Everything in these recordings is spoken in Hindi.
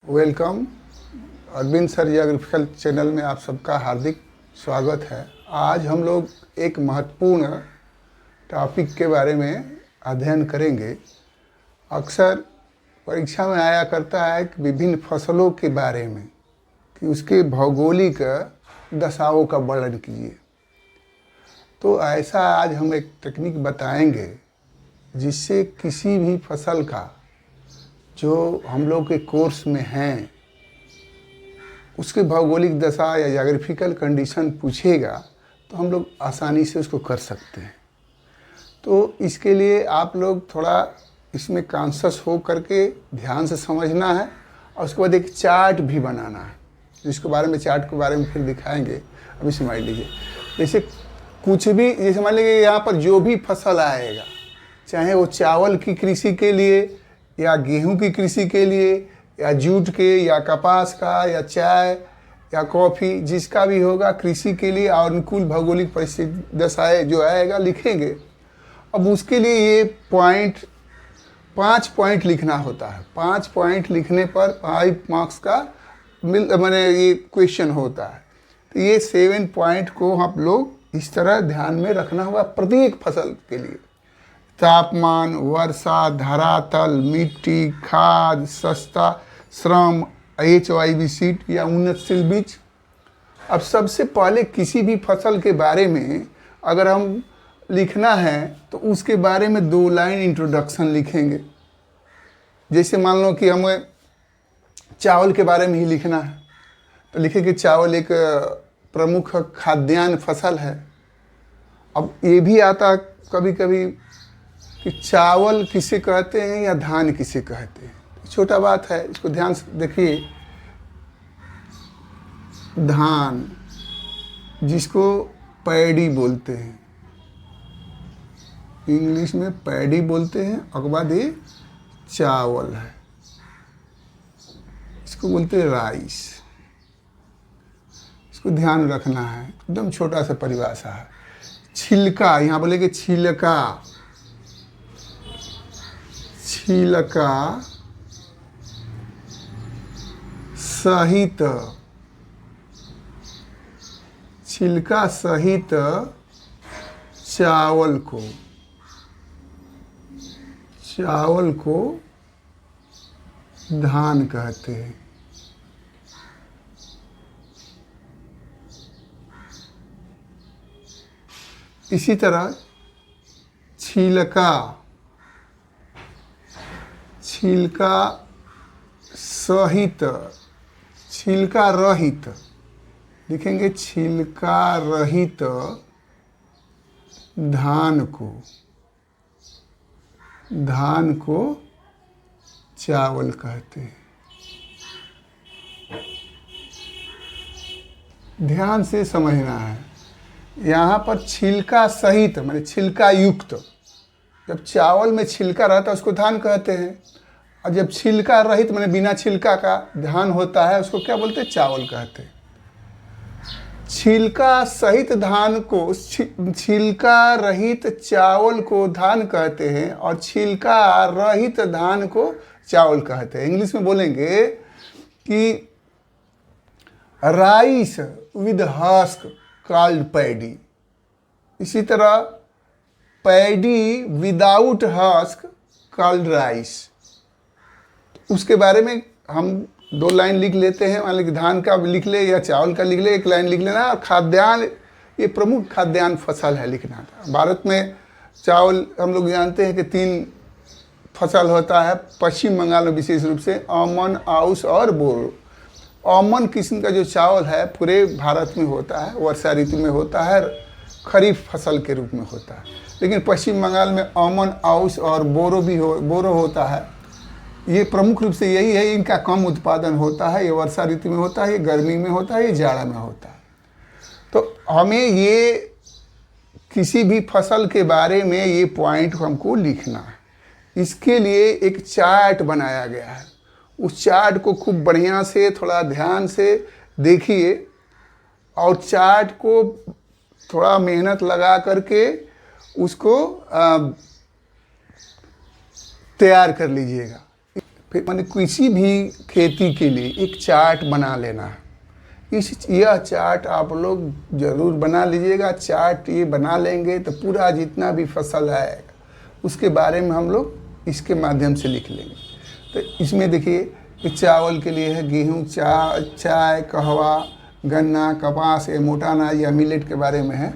Welcome. Arvind sir agriculture channel में आप सबका हार्दिक स्वागत है। आज हम लोग एक महत्वपूर्ण टॉपिक के बारे में अध्ययन करेंगे। अक्सर परीक्षा में आया करता है कि विभिन्न फसलों के बारे में कि उसके भौगोलिक दशाओं का वर्णन कीजिए। तो ऐसा आज हम एक टेक्निक बताएंगे जिससे किसी भी फसल का जो हम लोग के कोर्स में हैं उसके भौगोलिक दशा या ज्योग्राफिकल कंडीशन पूछेगा तो हम लोग आसानी से उसको कर सकते हैं। तो इसके लिए आप लोग थोड़ा इसमें कॉन्शियस हो करके ध्यान से समझना है और उसके बाद एक चार्ट भी बनाना है, जिसके बारे में चार्ट के बारे में फिर दिखाएंगे। अभी समझ लीजिए, जैसे कुछ भी, जैसे मान लीजिए यहाँ पर जो भी फसल आएगा, चाहे वो चावल की कृषि के लिए या गेहूं की कृषि के लिए या जूट के या कपास का या चाय या कॉफ़ी, जिसका भी होगा कृषि के लिए और अनुकूल भौगोलिक परिस्थिति दशाएँ जो आएगा लिखेंगे। अब उसके लिए ये पाँच पॉइंट लिखना होता है। 5 पॉइंट लिखने पर 5 मार्क्स का माने ये क्वेश्चन होता है। तो ये 7 पॉइंट को हम लोग इस तरह ध्यान में रखना होगा प्रत्येक फसल के लिए। तापमान, वर्षा, धरातल, मिट्टी, खाद, सस्ता, श्रम, HYV सीट या उन्नतशील बीज। अब सबसे पहले किसी भी फसल के बारे में अगर हम लिखना है तो उसके बारे में 2 लाइन इंट्रोडक्शन लिखेंगे। जैसे मान लो कि हमें चावल के बारे में ही लिखना है तो लिखेंगे चावल एक प्रमुख खाद्यान्न फसल है। अब ये भी आता कभी कभी कि चावल किसे कहते हैं या धान किसे कहते हैं, छोटा बात है, इसको ध्यान से देखिए। धान जिसको पैडी बोलते हैं, इंग्लिश में पैडी बोलते हैं, और बाद ये चावल है, इसको बोलते हैं राइस। इसको ध्यान रखना है, एकदम छोटा सा परिभाषा है। छिलका, यहाँ बोलेंगे छिलका, छिलका सहित, छिलका सहित चावल को, चावल को धान कहते हैं। इसी तरह छिलका, छिलका सहित, छिलका रहित लिखेंगे, छिलका रहित धान को, धान को चावल कहते हैं। ध्यान से समझना है, यहाँ पर छिलका सहित माने छिलका युक्त। जब चावल में छिलका रहता है उसको धान कहते हैं, और जब छिलका रहित माने बिना छिलका का धान होता है उसको क्या बोलते हैं, चावल कहते हैं। छिलका सहित धान को, छिलका रहित चावल को धान कहते हैं और छिलका रहित धान को चावल कहते हैं। इंग्लिश में बोलेंगे कि rice with husk called paddy. इसी तरह paddy without husk called rice. उसके बारे में हम 2 लाइन लिख लेते हैं। मान लीजिए धान का लिख ले या चावल का लिख ले, 1 लाइन लिख लेना। और खाद्यान्न, ये प्रमुख खाद्यान्न फसल है लिखना था। भारत में चावल हम लोग जानते हैं कि 3 फसल होता है, पश्चिम बंगाल में विशेष रूप से अमन, आउस और बोरो। अमन किस्म का जो चावल है पूरे भारत में होता है, वर्षा ऋतु में होता है, खरीफ फसल के रूप में होता है। लेकिन पश्चिम बंगाल में अमन, आउस और बोरो भी बोरो होता है। ये प्रमुख रूप से यही है, इनका कम उत्पादन होता है। ये वर्षा ऋतु में होता है, ये गर्मी में होता है, ये जाड़ा में होता है। तो हमें ये किसी भी फसल के बारे में ये पॉइंट हमको लिखना है। इसके लिए एक चार्ट बनाया गया है। उस चार्ट को खूब बढ़िया से थोड़ा ध्यान से देखिए और चार्ट को थोड़ा मेहनत लगा करके उसको तैयार कर लीजिएगा। फिर मैंने किसी भी खेती के लिए एक चार्ट बना लेना है। यह चार्ट आप लोग ज़रूर बना लीजिएगा। चार्ट ये बना लेंगे तो पूरा जितना भी फसल है उसके बारे में हम लोग इसके माध्यम से लिख लेंगे। तो इसमें देखिए कि चावल के लिए है गेहूँ, चाय, कहवा, गन्ना, कपास, या मोटा अनाज या मिलेट के बारे में है।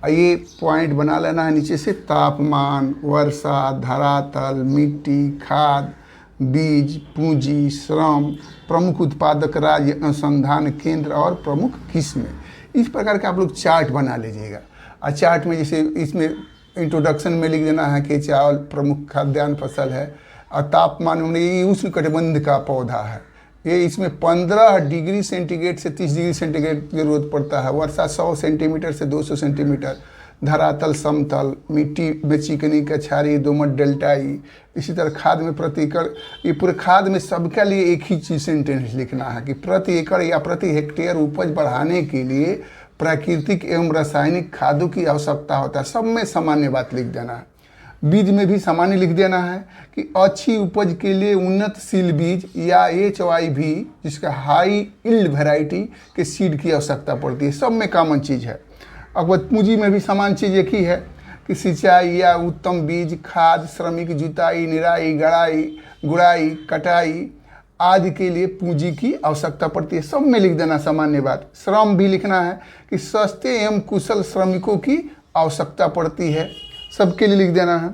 ये पॉइंट बना लेना है नीचे से। तापमान, वर्षा, धरातल, मिट्टी, खाद, बीज, पूंजी, श्रम, प्रमुख उत्पादक राज्य, अनुसंधान केंद्र और प्रमुख किस्में। इस प्रकार का आप लोग चार्ट बना लीजिएगा। और चार्ट में जैसे इसमें इंट्रोडक्शन में लिख देना है कि चावल प्रमुख खाद्यान्न फसल है। और तापमान में ये उष्णकटिबंध का पौधा है। ये इसमें 15 डिग्री सेंटीग्रेड से 30 डिग्री सेंटीग्रेड की जरूरत पड़ता है। वर्षा 100 सेंटीमीटर से 200 सेंटीमीटर। धरातल समतल, मिट्टी में चिकनी, कछारी, दोमट, डेल्टाई। इसी तरह खाद में प्रति एकड़, ये पूरे खाद में सबके लिए एक ही चीज सेंटेंस लिखना है कि प्रति एकड़ या प्रति हेक्टेयर उपज बढ़ाने के लिए प्राकृतिक एवं रासायनिक खादों की आवश्यकता होता है। सब में सामान्य बात लिख देना है। बीज में भी सामान्य लिख देना है कि अच्छी उपज के लिए उन्नतशील बीज या HYV जिसका हाई यील्ड वैरायटी के सीड की आवश्यकता पड़ती है। सब में कॉमन चीज़ है। अब पूंजी में भी समान चीज़ एक ही है कि सिंचाई या उत्तम बीज, खाद, श्रमिक, जुताई, निराई, गुड़ाई, कटाई आदि के लिए पूंजी की आवश्यकता पड़ती है। सब में लिख देना सामान्य बात। श्रम भी लिखना है कि सस्ते एवं कुशल श्रमिकों की आवश्यकता पड़ती है। सबके लिए लिख देना है।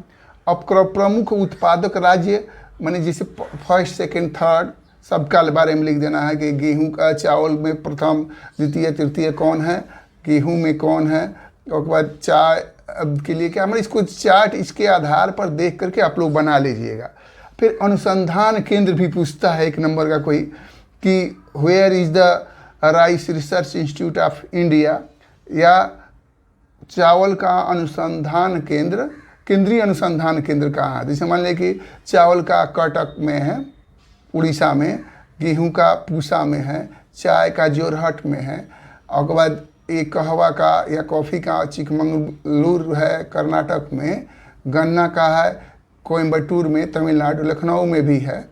अब प्रमुख उत्पादक राज्य माने जैसे फर्स्ट, सेकंड, थर्ड सबका बारे में लिख देना है कि गेहूं का, चावल में प्रथम, द्वितीय, तृतीय कौन है, गेहूं में कौन है। और के बाद चाय के लिए क्या, मतलब इसको चार्ट इसके आधार पर देख करके आप लोग बना लीजिएगा। फिर अनुसंधान केंद्र भी पूछता है 1 नंबर का कोई कि where is the rice research institute of India, या चावल का अनुसंधान केंद्र, केंद्रीय अनुसंधान केंद्र कहाँ है। जैसे मान लें कि चावल का कटक में है उड़ीसा में, गेहूं का पूसा में है, चाय का जोरहट में है, और के बाद एक कहवा का या कॉफ़ी का चिकमंगलुरु है कर्नाटक में, गन्ना का है कोयम्बटूर में तमिलनाडु, लखनऊ में भी है,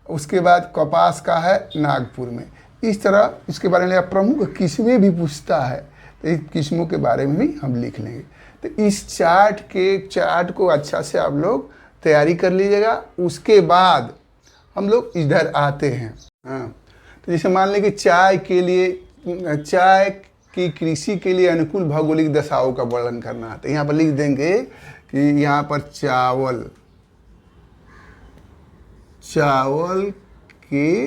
उसके बाद कपास का है नागपुर में। इस तरह इसके बारे में प्रमुख किस्में भी पूछता है, तो इस किस्मों के बारे में भी हम लिख लेंगे। तो इस चार्ट को अच्छा से आप लोग तैयारी कर लीजिएगा। उसके बाद हम लोग इधर आते हैं। हाँ, तो जैसे मान लें कि चाय की कृषि के लिए अनुकूल भौगोलिक दशाओं का वर्णन करना है। तो यहाँ पर लिख देंगे कि यहाँ पर चावल के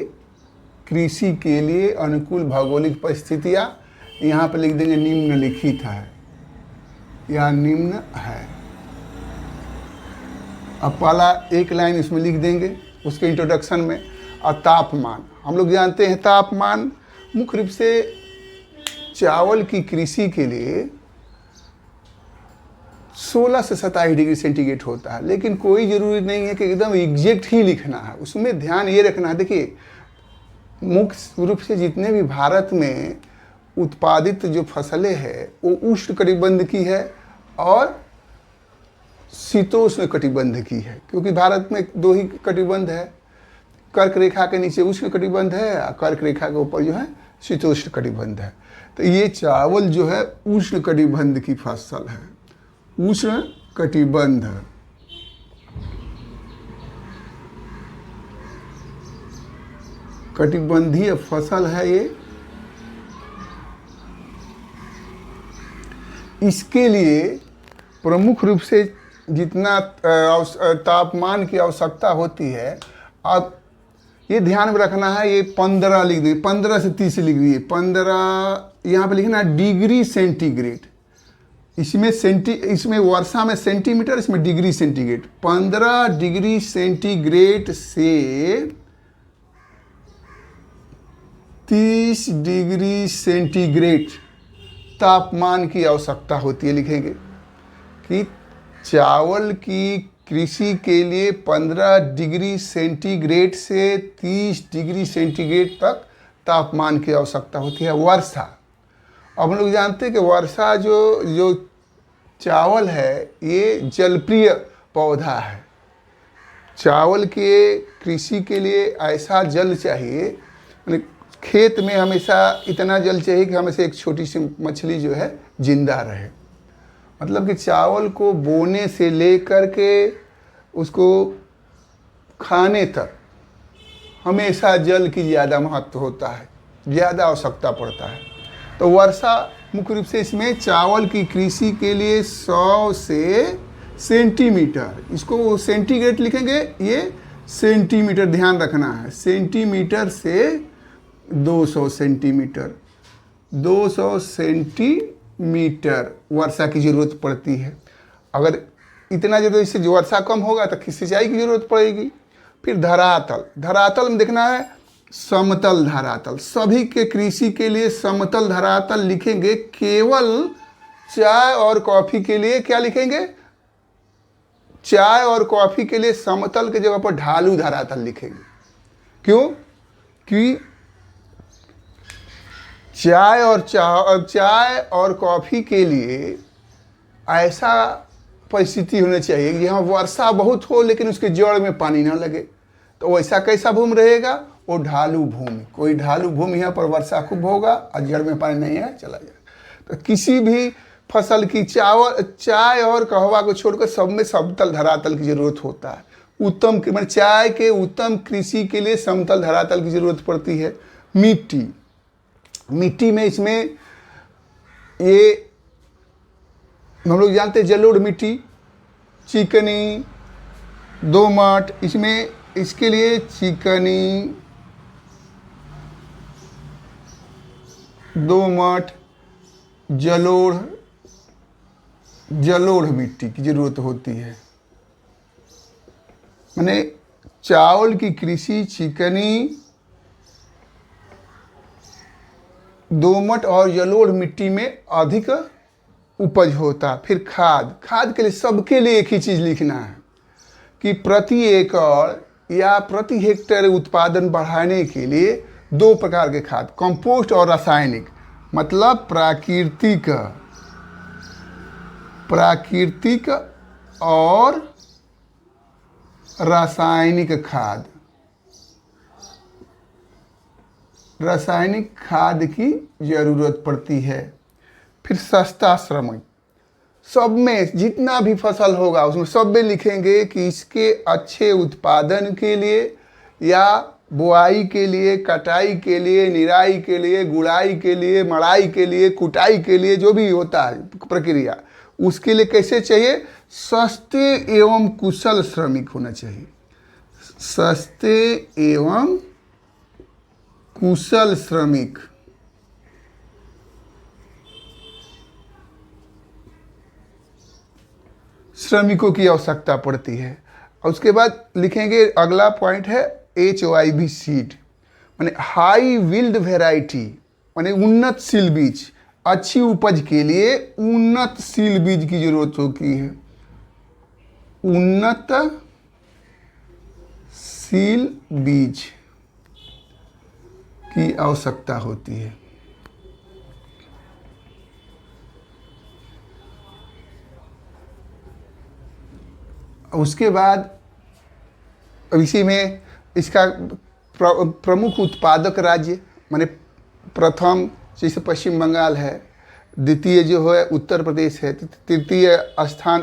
कृषि के लिए अनुकूल भौगोलिक परिस्थितियाँ, यहाँ पर लिख देंगे निम्नलिखित है या निम्न है। अब पहला एक लाइन इसमें लिख देंगे उसके इंट्रोडक्शन में। और तापमान, हम लोग जानते हैं तापमान मुख्य रूप से चावल की कृषि के लिए 16 से 27 डिग्री सेंटीग्रेड होता है, लेकिन कोई ज़रूरी नहीं है कि एकदम एग्जैक्ट ही लिखना है। उसमें ध्यान ये रखना है, देखिए मुख्य रूप से जितने भी भारत में उत्पादित जो फसलें हैं वो उष्ण कटिबंध की है और शीतोष्ण कटिबंध की है, क्योंकि भारत में 2 ही कटिबंध है। कर्क रेखा के नीचे उष्ण कटिबंध है और कर्क रेखा के ऊपर जो है शीतोष्ण कटिबंध है। तो ये चावल जो है उष्ण कटिबंध की फसल है, उष्ण कटिबंध। कटिबंधीय फसल है ये। इसके लिए प्रमुख रूप से जितना तापमान की आवश्यकता होती है, अब ये ध्यान में रखना है, ये 15 लिख दिए, 15 से 30 लिख दिए, 15 यहाँ पे लिखना है डिग्री सेंटीग्रेड। इसमें वर्षा में सेंटीमीटर, इसमें डिग्री सेंटीग्रेड। 15 डिग्री सेंटीग्रेड से 30 डिग्री सेंटीग्रेड तापमान की आवश्यकता होती है। लिखेंगे कि चावल की कृषि के लिए 15 डिग्री सेंटीग्रेड से 30 डिग्री सेंटीग्रेड तक तापमान की आवश्यकता होती है। वर्षा, अब हम लोग जानते हैं कि वर्षा जो चावल है ये जलप्रिय पौधा है। चावल के कृषि के लिए ऐसा जल चाहिए, यानी खेत में हमेशा इतना जल चाहिए कि हमेशा एक छोटी सी मछली जो है जिंदा रहे। मतलब कि चावल को बोने से लेकर के उसको खाने तक हमेशा जल की ज़्यादा महत्व होता है, ज़्यादा आवश्यकता पड़ता है। तो वर्षा मुख्य रूप से इसमें चावल की कृषि के लिए 100 से सेंटीमीटर, इसको सेंटीग्रेड लिखेंगे, ये सेंटीमीटर ध्यान रखना है, सेंटीमीटर से 200 सेंटीमीटर, 200 सेंटीमीटर वर्षा की ज़रूरत पड़ती है। अगर इतना ज़रूरत, इससे जो वर्षा कम होगा तो सिंचाई की ज़रूरत पड़ेगी। फिर धरातल, धरातल में देखना है समतल धरातल, सभी के कृषि के लिए समतल धरातल लिखेंगे। केवल चाय और कॉफ़ी के लिए क्या लिखेंगे? चाय और कॉफ़ी के लिए समतल के जगह पर ढालू धरातल लिखेंगे। क्यों? कि चाय और कॉफ़ी के लिए ऐसा परिस्थिति होनी चाहिए कि यहाँ वर्षा बहुत हो लेकिन उसके जड़ में पानी ना लगे। तो वैसा कैसा भूमि रहेगा? वो ढालू भूमि, कोई ढालू भूमि यहाँ पर वर्षा खूब होगा और जड़ में पानी नहीं है, चला जाएगा। तो किसी भी फसल की चाय और कहवा को छोड़कर सब में समतल धरातल की ज़रूरत होता है। उत्तम मतलब चाय के उत्तम कृषि के लिए समतल धरातल की ज़रूरत पड़ती है। मिट्टी में इसमें ये हम लोग जानते हैं जलोढ़ मिट्टी, चिकनी, दोमट, इसमें इसके लिए चिकनी, दोमट, जलोढ़ मिट्टी की ज़रूरत होती है। माने चावल की कृषि चिकनी, दोमट और जलोढ़ मिट्टी में अधिक उपज होता। फिर खाद के लिए सबके लिए एक ही चीज़ लिखना है कि प्रति एकड़ या प्रति हेक्टेयर उत्पादन बढ़ाने के लिए 2 प्रकार के खाद, कंपोस्ट और रासायनिक, मतलब प्राकृतिक और रासायनिक खाद, रासायनिक खाद की ज़रूरत पड़ती है। फिर सस्ता श्रमिक, सब में जितना भी फसल होगा उसमें सब में लिखेंगे कि इसके अच्छे उत्पादन के लिए या बुआई के लिए, कटाई के लिए, निराई के लिए, गुड़ाई के लिए, मड़ाई के लिए, कुटाई के लिए, जो भी होता है प्रक्रिया, उसके लिए कैसे चाहिए? सस्ते एवं कुशल श्रमिक होना चाहिए। सस्ते एवं कुशल श्रमिक, श्रमिकों की आवश्यकता पड़ती है। और उसके बाद लिखेंगे, अगला पॉइंट है HYV सीड, माने हाई विल्ड वेराइटी, माने उन्नतशील बीज। अच्छी उपज के लिए उन्नतशील बीज की जरूरत होती है, उन्नतशील बीज की आवश्यकता होती है। उसके बाद इसी में इसका प्रमुख उत्पादक राज्य, माने प्रथम जैसे पश्चिम बंगाल है, द्वितीय जो है उत्तर प्रदेश है, तृतीय स्थान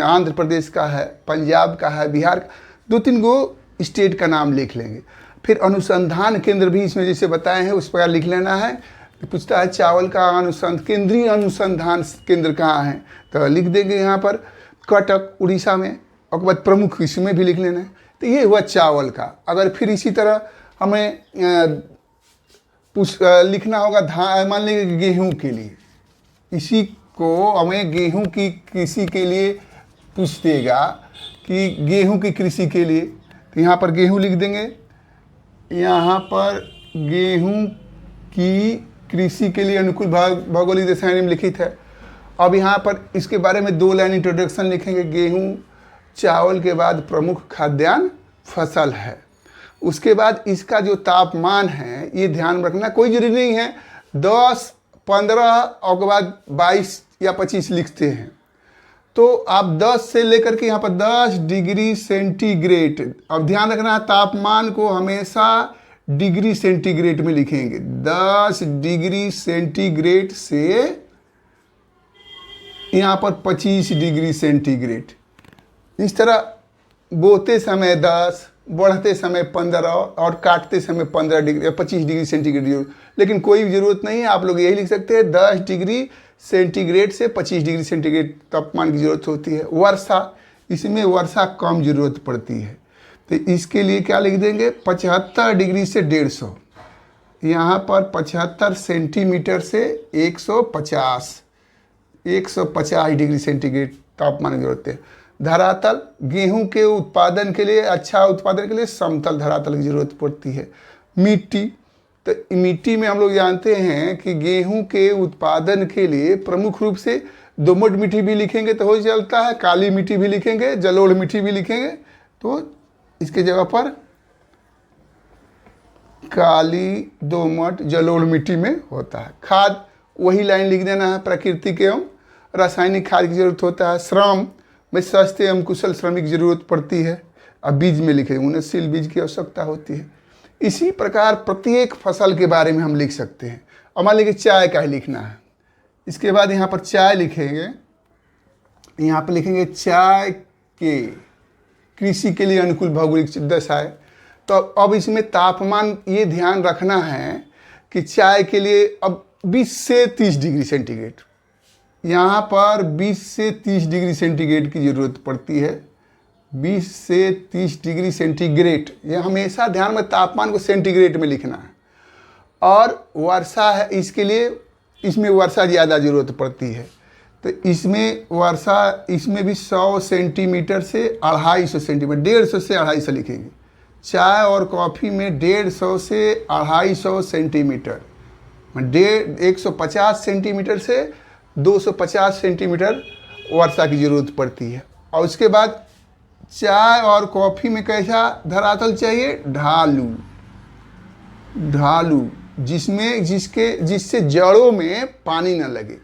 आंध्र प्रदेश का है, पंजाब का है, बिहार का, 2-3 गो स्टेट का नाम लिख लेंगे। फिर अनुसंधान केंद्र भी इसमें जैसे बताए हैं उस प्रकार लिख लेना है। पूछता है चावल का केंद्रीय अनुसंधान केंद्र कहाँ है, तो लिख देंगे यहाँ पर कटक उड़ीसा में। और बाद प्रमुख इसमें भी लिख लेना है। तो ये हुआ चावल का। अगर फिर इसी तरह हमें लिखना होगा मान लीजिए गेहूं के लिए, इसी को हमें गेहूं की कृषि के लिए पूछ देगा कि गेहूं की कृषि के लिए, तो यहाँ पर गेहूं लिख देंगे। यहाँ पर गेहूं की कृषि के लिए अनुकूल भौगोलिक देश निम्नलिखित है। अब यहाँ पर इसके बारे में 2 लाइन इंट्रोडक्शन लिखेंगे। गेहूं चावल के बाद प्रमुख खाद्यान्न फसल है। उसके बाद इसका जो तापमान है ये ध्यान रखना, कोई जरूरी नहीं है 10, 15 और के बाद 22 या 25 लिखते हैं, तो आप 10 से लेकर के यहाँ पर 10 डिग्री सेंटीग्रेड, अब ध्यान रखना है तापमान को हमेशा डिग्री सेंटीग्रेड में लिखेंगे। 10 डिग्री सेंटीग्रेड से यहाँ पर 25 डिग्री सेंटीग्रेड, इस तरह बोते समय 10, बढ़ते समय 15 और काटते समय 15 डिग्री 25 डिग्री सेंटीग्रेड। लेकिन कोई भी ज़रूरत नहीं है, आप लोग यही लिख सकते हैं 10 डिग्री सेंटीग्रेड से 25 डिग्री सेंटीग्रेड तापमान की ज़रूरत होती है। वर्षा, इसमें वर्षा कम ज़रूरत पड़ती है, तो इसके लिए क्या लिख देंगे 75 डिग्री से 150, यहाँ पर 75 सेंटीमीटर से 150 डिग्री सेंटीग्रेड तापमान की ज़रूरत है। धरातल, गेहूं के उत्पादन के लिए, अच्छा उत्पादन के लिए समतल धरातल की ज़रूरत पड़ती है। मिट्टी, तो मिट्टी में हम लोग जानते हैं कि गेहूं के उत्पादन के लिए प्रमुख रूप से दोमट मिट्टी भी लिखेंगे तो हो चलता है, काली मिट्टी भी लिखेंगे, जलोढ़ मिट्टी भी लिखेंगे तो इसके जगह पर काली, दोमट, जलोढ़ मिट्टी में होता है। खाद, वही लाइन लिख देना है, प्राकृतिक एवं रासायनिक खाद की जरूरत होता है। श्रम में सस्ते एवं कुशल श्रमिक की जरूरत पड़ती है। अब बीज में लिखे, उन्नतशील बीज की आवश्यकता होती है। इसी प्रकार प्रत्येक फसल के बारे में हम लिख सकते हैं। अब मान लीजिए चाय का ही लिखना है, इसके बाद यहाँ पर चाय लिखेंगे, यहाँ पर लिखेंगे चाय के कृषि के लिए अनुकूल भौगोलिक दशा है। तो अब इसमें तापमान ये ध्यान रखना है कि चाय के लिए अब 20 से 30 डिग्री सेंटीग्रेड, यहाँ पर 20 से 30 डिग्री सेंटीग्रेड की ज़रूरत पड़ती है। 20 से 30 डिग्री सेंटीग्रेड, यह हमेशा ध्यान में तापमान को सेंटीग्रेड में लिखना है। और वर्षा है, इसके लिए इसमें वर्षा ज़्यादा ज़रूरत पड़ती है, तो इसमें वर्षा, इसमें भी 100 सेंटीमीटर से 250 सेंटीमीटर, 150 से 250 लिखेंगे। चाय और कॉफ़ी में 150 से 250 सेंटीमीटर, 150 सेंटीमीटर से 250 सेंटीमीटर वर्षा की ज़रूरत पड़ती है। और उसके बाद चाय और कॉफ़ी में कैसा धरातल चाहिए, ढालू, जिससे जड़ों में पानी न लगे।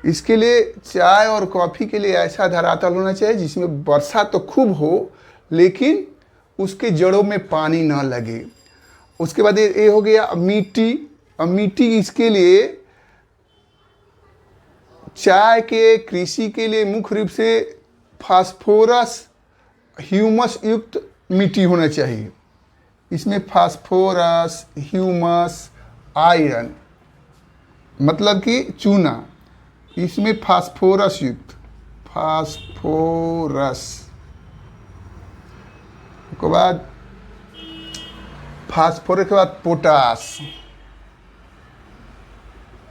इसके लिए चाय और कॉफ़ी के लिए ऐसा धरातल होना चाहिए जिसमें वर्षा तो खूब हो लेकिन उसके जड़ों में पानी ना लगे। उसके बाद ये हो गया मिट्टी। अब मिट्टी, इसके लिए चाय के कृषि के लिए मुख्य रूप से फास्फोरस, ह्यूमस युक्त मिट्टी होना चाहिए। इसमें फास्फोरस, ह्यूमस, आयरन, मतलब कि चूना, इसमें फास्फोरस युक्त, के बाद फास्फोरस के बाद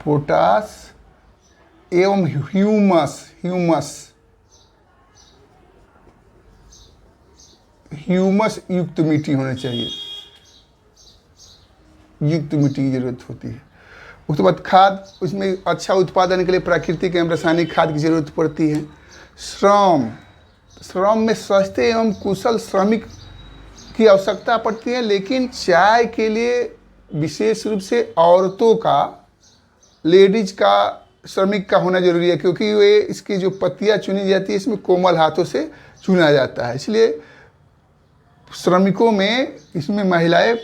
पोटास एवं ह्यूमस युक्त मिट्टी होना चाहिए, युक्त मिट्टी की जरूरत होती है। उसके बाद खाद, उसमें अच्छा उत्पादन के लिए प्राकृतिक एवं रासायनिक खाद की जरूरत पड़ती है। श्रम में सस्ते एवं कुशल श्रमिक की आवश्यकता पड़ती है, लेकिन चाय के लिए विशेष रूप से औरतों का, लेडीज का, श्रमिक का होना जरूरी है, क्योंकि वे इसकी जो पत्तियां चुनी जाती है इसमें कोमल हाथों से चुना जाता है, इसलिए श्रमिकों में इसमें महिलाएं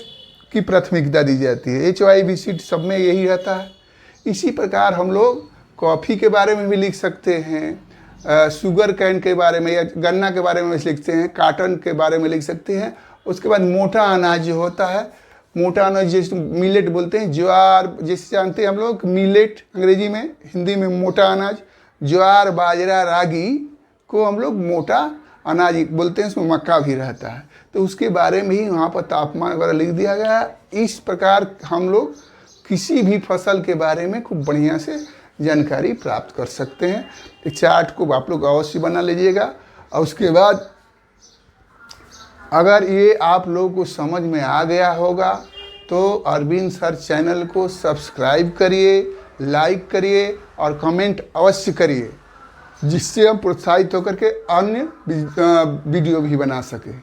की प्राथमिकता दी जाती है। HYBC सब में यही रहता है। इसी प्रकार हम लोग कॉफ़ी के बारे में भी लिख सकते हैं, शुगर कैन के बारे में या गन्ना के बारे में लिखते हैं, काटन के बारे में लिख सकते हैं। उसके बाद मोटा अनाज जो होता है, मोटा अनाज जैसे मिलेट बोलते हैं, ज्वार जैसे जानते हैं हम लोग, मिलेट अंग्रेजी में, हिंदी में मोटा अनाज, ज्वार, बाजरा, रागी को हम लोग मोटा अनाज बोलते हैं, उसमें मक्का भी रहता है, तो उसके बारे में ही वहाँ पर तापमान वगैरह लिख दिया गया है। इस प्रकार हम लोग किसी भी फसल के बारे में खूब बढ़िया से जानकारी प्राप्त कर सकते हैं। इस चार्ट को आप लोग अवश्य बना लीजिएगा। और उसके बाद अगर ये आप लोगों को समझ में आ गया होगा तो अरविंद सर चैनल को सब्सक्राइब करिए, लाइक करिए और कमेंट अवश्य करिए, जिससे हम प्रोत्साहित होकर के अन्य वीडियो भी बना सकें।